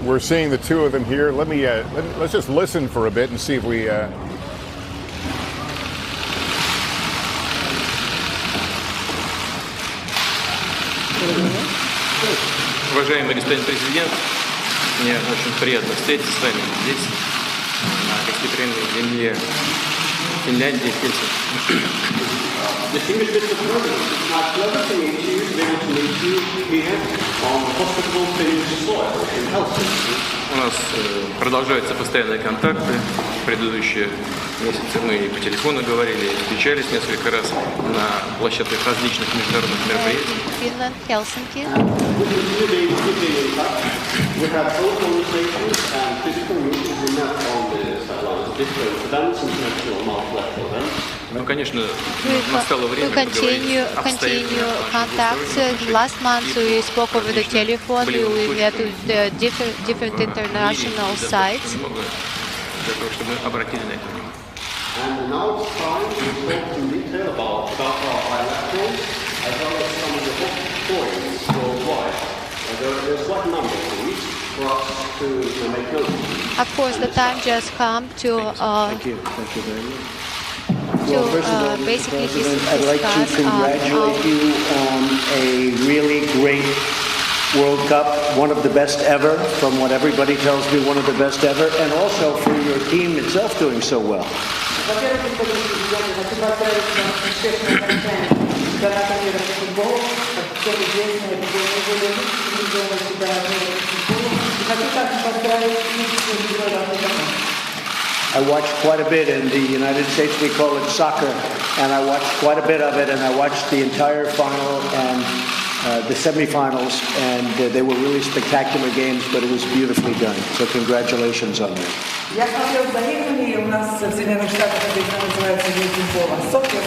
we're seeing the two of them here. Let's just listen for a bit and see if we. Уважаемый господин президент, мне очень приятно встретиться с вами здесь, на гостеприимной земле Финляндии, Хельсинки. Distinguished Mr. President, it's my pleasure to meet you, to be able to meet you here on hospitable Finnish soil in Helsinki. У нас продолжаются постоянные контакты. В предыдущие месяцы мы по телефону говорили, встречались несколько раз на площадках различных международных мероприятий. Finland, Helsinki. We have phone conversations and physical meetings. We met on the different events, international multilateral events. Ну, конечно, настало время continue contact. Last month we spoke over the telephone. We met with the different international sites. And now it's time to talk in detail about our bilaterals as well as some of the hot points worldwide. There's quite a number of these for us to make note of. Of course, the time just come to Thank you very much. Well, first of all, basically I'd like to congratulate you on a really great World Cup, one of the best ever, from what everybody tells me, one of the best ever, and also for your team itself doing so well. I watched quite a bit in the United States. We call it soccer, and I watched quite a bit of it, and I watched the entire final and the semifinals, and they were really spectacular games, but it was beautifully done. So congratulations on that. Я смотрел за играми, у нас в Соединенных Штатах это называется бейсбол, сокер.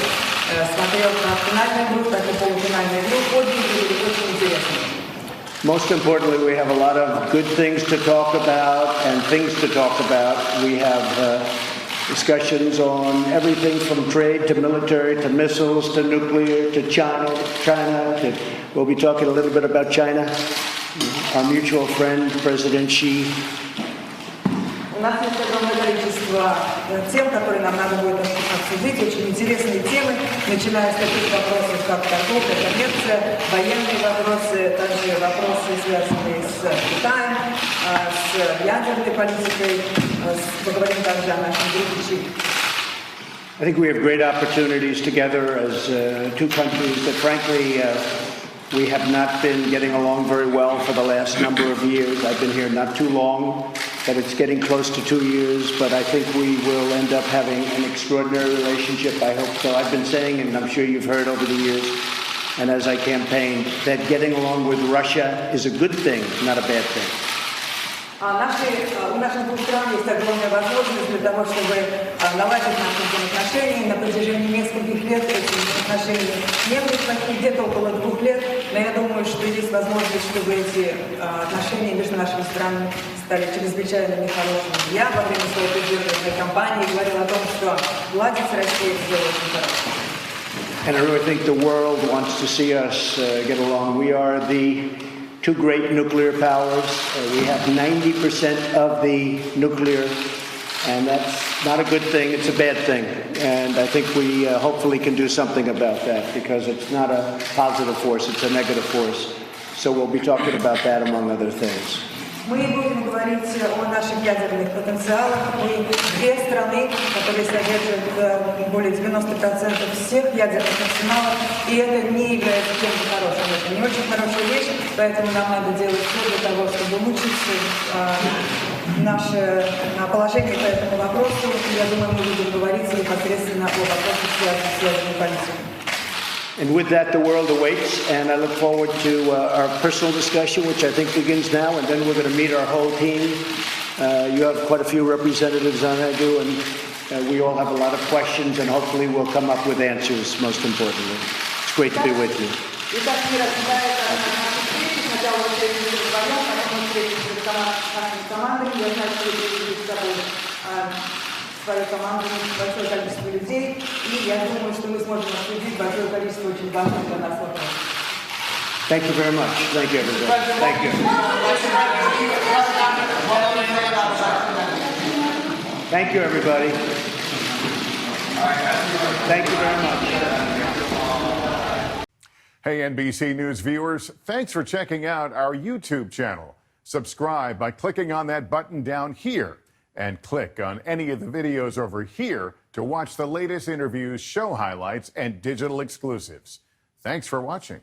Смотрел на финальную игру, так и полуфинальную игру. Обе были очень интересные. Most importantly, we have a lot of good things to talk about and things to talk about. We have discussions on everything from trade to military to missiles to nuclear to China. We'll be talking a little bit about China. Our mutual friend, President Xi. У нас есть огромное количество тем, которые нам надо будет обсудить, очень интересные темы, начиная с таких вопросов, как торговля, коммерция, военные вопросы, также вопросы, связанные с Китаем, с ядерной политикой, поговорим также о нашем друге Xi. I think we have great opportunities together as two countries that, frankly, we have not been getting along very well for the last number of years. I've been here not too long, but it's getting close to 2 years. But I think we will end up having an extraordinary relationship. I hope so. I've been saying, and I'm sure you've heard over the years, and as I campaigned, that getting along with Russia is a good thing, not a bad thing. У наших двух стран есть огромная возможность для того, чтобы наладить наши взаимоотношения. На протяжении нескольких лет эти отношения не были плохие, где-то около 2 лет. Но я думаю, что есть возможность, чтобы эти отношения между нашими странами стали чрезвычайно нехорошими. Я во время своей предвыборной кампании говорила о том, что ладить с Россией сделать очень хорошо. And I really think the world wants to see us get along. We are the two great nuclear powers. We have 90% of the nuclear, and that's not a good thing, it's a bad thing. And I think we hopefully can do something about that, because it's not a positive force, it's a negative force. So we'll be talking about that, among other things. Мы будем говорить о наших ядерных потенциалах. Мы две страны, которые содержат более 90% всех ядерных арсеналов, и это не является чем-то хорошим. Это не очень хорошая вещь, поэтому нам надо делать все для того, чтобы улучшить наше положение по этому вопросу. Я думаю, мы будем говорить непосредственно о вопросах, связанных с ядерной политикой. And with that, the world awaits, and I look forward to our personal discussion, which I think begins now, and then we're going to meet our whole team. You have quite a few representatives on there, and we all have a lot of questions, and hopefully we'll come up with answers, most importantly. It's great to be with you. Свою команду, большое количество людей, и я думаю, что мы сможем обсудить большое количество очень важных для нас вопросов. Thank you very much. Thank you, everybody. Thank you. Thank you, everybody. Thank you very much. Hey, NBC News viewers, thanks for checking out our YouTube channel. Subscribe by clicking on that button down here and click on any of the videos over here to watch the latest interviews, show highlights, and digital exclusives. Thanks for watching.